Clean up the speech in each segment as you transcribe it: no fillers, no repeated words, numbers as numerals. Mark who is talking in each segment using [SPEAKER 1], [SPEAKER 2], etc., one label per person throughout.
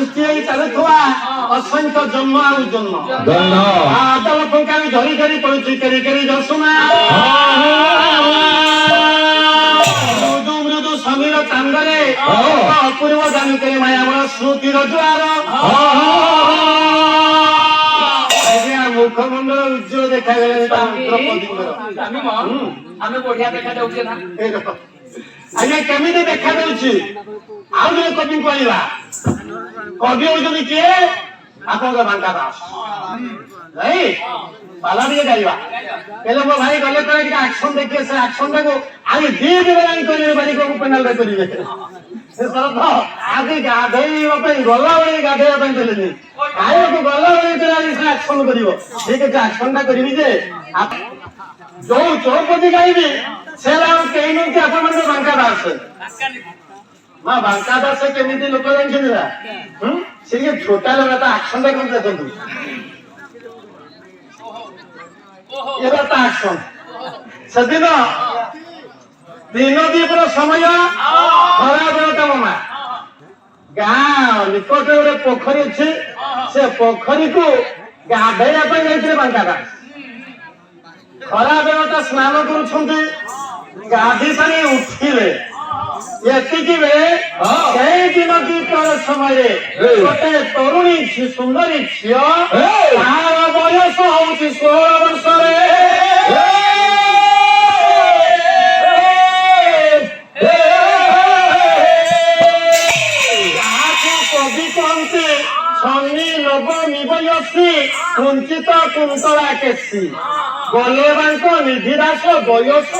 [SPEAKER 1] ସୃଷ୍ଟି ହେଇ ଚାଲୁଥିବା ଅସଂଖ୍ୟ ଜନ୍ମ ଆଉ ଜନ୍ମ ଲୋକଙ୍କୁ ଆମେ ଧରି ଧରି ପଡୁଛି କେରି କେରି ଯଶୁମା ମୃଦୁ ମୃଦୁ ସମୀର ଚାନ୍ଦରେ ଅପୂର୍ବ ଜାନୁ କରି ମାୟାବଳ ସ୍ମୃତିର ଜୁଆର ମୁଖମଣ୍ଡଳ ଉଜ୍ଜ୍ୱଳ ଦେଖାଗଲାଣି
[SPEAKER 2] ଆମେ ବଢିଆ ଦେଖାଯାଉଛେ ନା
[SPEAKER 1] ଆଜ୍ଞା କେମିତି ଦେଖାଯାଉଛି ଆଉ ଜଣେ କବି କହିବା କବି ହଉଛନ୍ତି କିଏ ଆପଣଙ୍କ ବାଙ୍କା ଦାସ ନାଇଁ ପାଲା ଟିକେ ଗାଇବା ହେଲେ ମୋ ଭାଇ ଗଲେ ପରେ ଟିକେ ଆକ୍ସନ ଦେଖିବେ ସେ ଆକ୍ସନ ଟାକୁ ଆଜି 2 ଦିନ ଯାଇ କରିବେ ବାରିକକୁ ପେନାଲରେ କରିବେ ଆଜି ଗାଧେଇବା ପାଇଁ ଗଲାବେଳେ ଗାଧେଇବା ପାଇଁ ଦେଲେନି ଖାଇବାକୁ ଗଲାବେଳେ ସେ ଆକ୍ସନ କରିବ ଠିକ ଅଛି ଆକ୍ସନ ଟା କରିବି ଯେ ଯୋଉ ଚୌପତି ଗାଇବି ସେ ଆଉ କେହି ନୁହନ୍ତି ଆପଣଙ୍କ ବାଙ୍କା ଦାସ ମା ବାଙ୍କା ଦାସ କେମିତି ଲୋକ ଜାଣିଛନ୍ତି ନା ସେ ଟିକେ ଛୋଟା ଲଗା ଆକ୍ସନ ଟା କେମିତି ଦେଖନ୍ତୁ ଏবার তা আক্সন সেদিন দিন দ্বীপর সময় খরা বেড়াটা মামা গাঁ নিকটে গোটে পোখরী আছে সে পোখরী কু গাধেয়া পাই যাইଥିଲେ বাঙ্কা দাস খরা বেড়াটা স্নান করুଛନ୍ତି গাধি সারি উঠিলে এତିକି ବେଳେ সেই ଦିନ ଦ୍ୱିପହର ସମୟରେ ଗୋଟେ ତରୁଣୀ ସୁନ୍ଦରୀ ଝିଅ ତାର ବୟସ ହଉଛି 16 ବର୍ଷରେ ଯାହାକୁ କବି କହନ୍ତି ଶନି ନବ ନିବୟସୀ କୁଞ୍ଚିତ କୁନ୍ତଳା କେଶୀ ବଲେବାଙ୍କ ନିଧି ଦାସ ବୟସ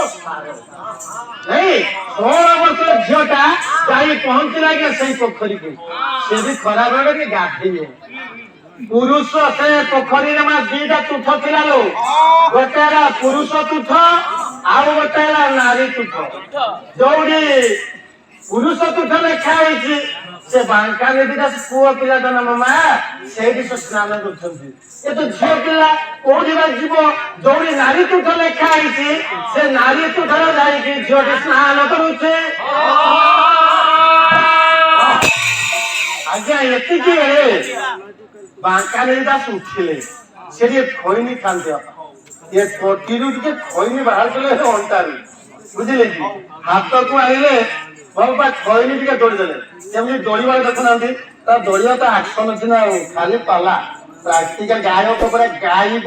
[SPEAKER 1] ନାଇଁ 16 ବର୍ଷର ଝିଅଟା ଯାଇ ପହଞ୍ଚିଲା କି ସେଇ ପୋଖରୀକୁ ସେ ବି ଖରା ବେଳରେ ଗାଧେଇବ ପୁରୁଷ ସେ ପୋଖରୀରେ ମା 2ଟା ତୁଠ ଥିଲା ଲୋ ଗୋଟେ ହେଲା ପୁରୁଷ ତୁଠ ଆଉ ଗୋଟେ ହେଲା ନାରୀ ତୁଠ ଯୋଉଠି ପୁରୁଷ ତୁଠ ଲେଖା ହେଇଛି ସେ ବାଙ୍କା ନଦୀଟା ପୁଅ ପିଲାଟା ନା ମାମା ସେଇଠି ସେ ସ୍ନାନ କରୁଛନ୍ତି ଏ ତ ଝିଅ ପିଲା କୋଉଠି ବା ଯିବ ଯୋଉଠି ନାରୀ ତୁଠ ଲେଖା ହେଇଛି ସେ ନାରୀ ତୁଠରେ ଯାଇକି ଝିଅଟି ସ୍ନାନ କରୁଛି ଆଜ୍ଞା ଏତିକି ବେଳେ ବାଙ୍କା ନଦୀଟା ଉଠିଲେ ସେ ଟିକେ ଖଇନି ଖାଦ୍ୟ ଏ କୋଟିରୁ ଟିକେ ଖଇନି ବାହାର କଲେ ଅଣ୍ଟାରୁ ବୁଝିଲେ କି ହାତକୁ ଆଣିଲେ ଭଲ ପା ଖଇନି ଟିକେ ଦୋଳିଦେଲେ ଯେମିତି ଦୋଳିବାର ଦେଖୁନାହାନ୍ତି ତା ଦୋଳିବା ତ ଆକ୍ସନ ଅଛି ନା ଆଉ ଖାଲି ପାଲା ପ୍ରାକ୍ଟିକାଲ ଗାୟକ ପରେ ଗାଇବ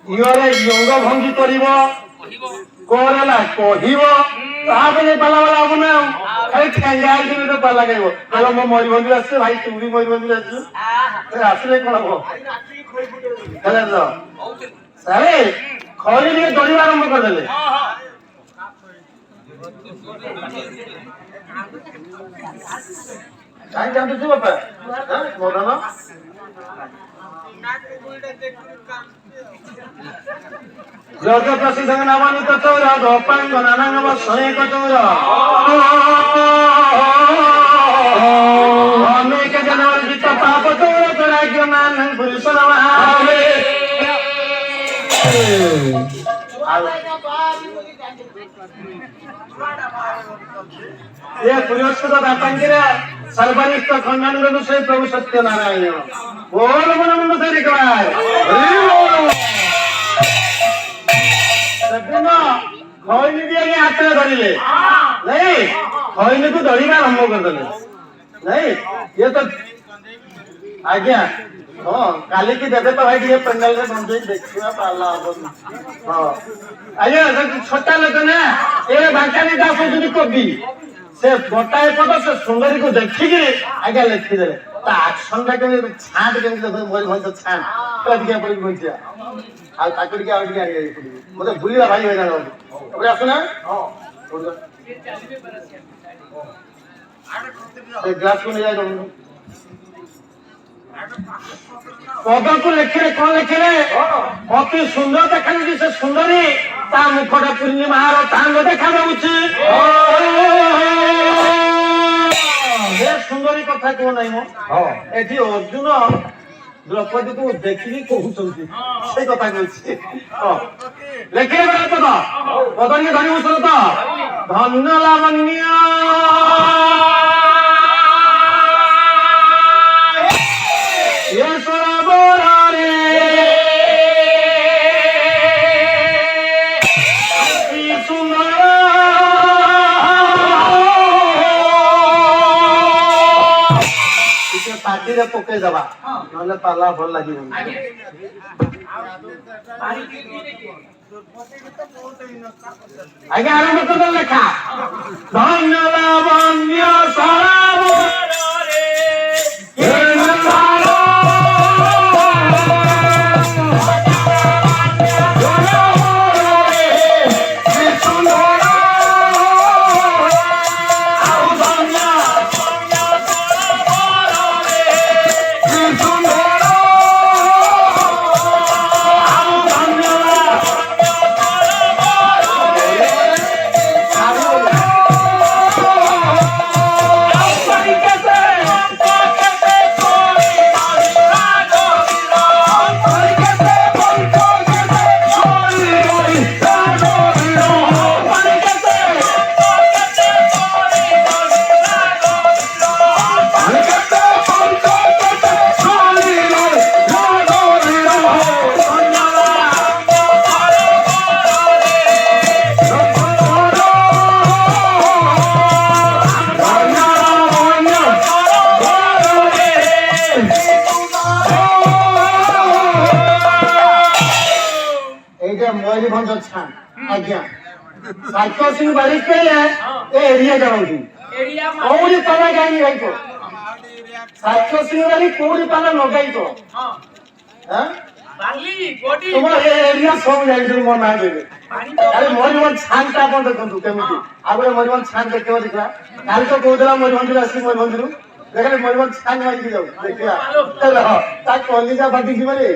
[SPEAKER 1] ଇଅରେ ୟଙ୍ଗ ଭଙ୍ଗୀ କରିବ କୋର ହେଲା କହିବ ତାପରେ ପାଲା ବାଲା ହବ ନା ଆଉ ଖାଲି ଠେଙ୍ଗା ହେଇକି ତ ପାଲା ଗାଇବ କହିବ ମୋ ମୟୂରଭଞ୍ଜରୁ ଆସିছে ଭାଇ ତୁ ବି ମୟୂରଭଞ୍ଜରୁ ଆସିଛୁ ଆସିଲେ କଣ ହବ ହେଲା ତ ସାରେ ଖଇନି ଟିକେ ଦୋଳିବା ଆରମ୍ଭ କରିଦେଲେ କାହିଁ କାନ୍ଦୁଛୁ ବାପା ମଦନ ଯଜ୍ଞ ପ୍ରସିଦ୍ଧ ନାମାନିତ ଚୌର ଗୋପାଙ୍ଗ ନାନାଙ୍ଗ 101 ଚୌର ଅନେକ ଜନ ଅର୍ଜିତ ପାପ ଚୌର ଚୌରାଗ୍ୟ ମାନ ପୁରୁଷ ये पुरस्कृत दातांगिरा सर्वनिष्ठ खंडानुगुण से प्रभु सत्यनारायण बोल मनमुंड से रिकवाय सदिन खैनी दिए हाथ में धरिले नहीं खैनी को धरिबा आरंभ कर देले नहीं ये तो आज्ञा हाँ काली की देवे तो भाई ये पंडाल में बंदे देखिए पाला हाँ आज्ञा छोटा लोग ना ये बांकानी दास होती कवि से गोटाए पद से सुंदरी को देखिए आज्ञा लिखिदे ता एक्शन टा के छाट के मोर भई तो छाट कद के पड़ी पहुंचिया आ ताकड़ी के आउट के आगे पड़ी मते भूलिला भाई होइना ओरे आसु ना हां ए ग्लास को ले जाओ पद को लिखिले कौन लिखिले अति सुंदर देखानी से सुंदरी ता मुखटा पूर्णिमा रो तांग देखा जाउची ये सुंदरी कथा को नहीं मो एठी अर्जुन द्रौपदी को देखिली कहउछंती से कथा कहउची लिखिले बड़ा पद पदनी धरि उछल तो धन्य लावण्य ପାଟିରେ ପକେଇ ଦବା ନହେଲେ ପାଲା ଭଲ ଲାଗିବନି।
[SPEAKER 2] ଆଜ୍ଞା ପାଣି ପିଇଲେ କି
[SPEAKER 1] ଆଜ୍ଞା ଆରମ୍ଭ କରିଦେଲେ ଲେଖା ଧନ୍ୟବାଦ ବନ୍ୟ ସରାବରେ मयूरभंज छान आज्ञा साक्ष्य सिंह बारिक के ए एरिया जाऊंगी
[SPEAKER 2] एरिया
[SPEAKER 1] कोड़ी पाला गाई गई तो साक्ष्य सिंह बारिक कोड़ी पाला न गई तो
[SPEAKER 2] हां
[SPEAKER 1] हां
[SPEAKER 2] बाली गोडी
[SPEAKER 1] तुम एरिया सब जाई तुम मन ना देबे अरे मयूरभंज छान ता अपन देखंतु केमिति आबे मयूरभंज छान देखे दिखला काल तो कोदला मयूरभंज आसी मयूरभंज देखले मयूरभंज छान मारी के जाऊ देखिया चलो ता कॉलेज बाटी की मारे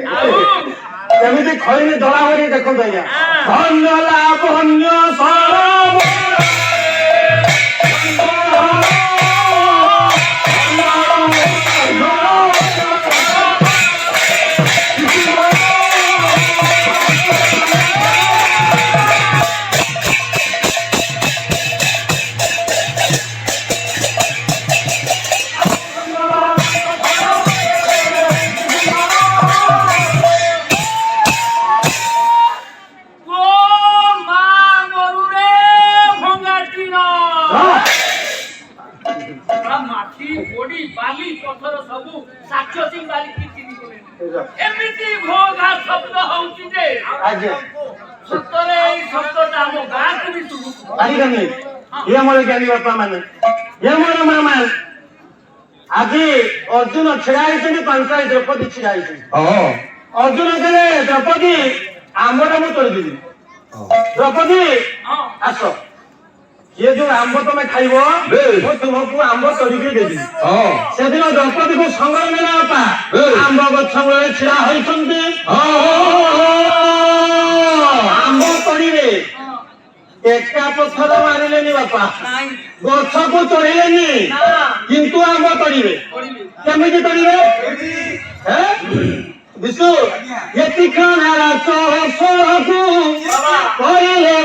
[SPEAKER 1] केमिति खइने दला होरी देखो भैया धन्यला बन्य सरब
[SPEAKER 2] गोडी बाली पत्थर सबु साक्ष्य सिंह बाली की चिनी कोले एमिति भोगा शब्द होउची जे
[SPEAKER 1] आज्ञा
[SPEAKER 2] सतरे ई शब्दटा हम गां को भी सुनु
[SPEAKER 1] बारी गनी ये मोर ज्ञानी बापा माने ये मोर मामा आजी अर्जुन छिड़ाई छनी पांचाई द्रौपदी छिड़ाई छनी अर्जुन कहले द्रौपदी आंबटा मु तोड़ दिबी द्रौपदी आसो ये जो आंब तुम्हें खाइबो वो तुमको आंब तोड़िके देबी से दिन द्रौपदी को संगर मेला बापा आंब गछ मूले छिड़ा होइछन्ती आंब तोड़िबे एका पत्थर मारिलेनी बापा गछ को तोड़िलेनी किंतु आंब तोड़िबे केमिति तोड़िबे हैं विष्णु ये तीक्ष्ण नारा चोर सोरकु कइले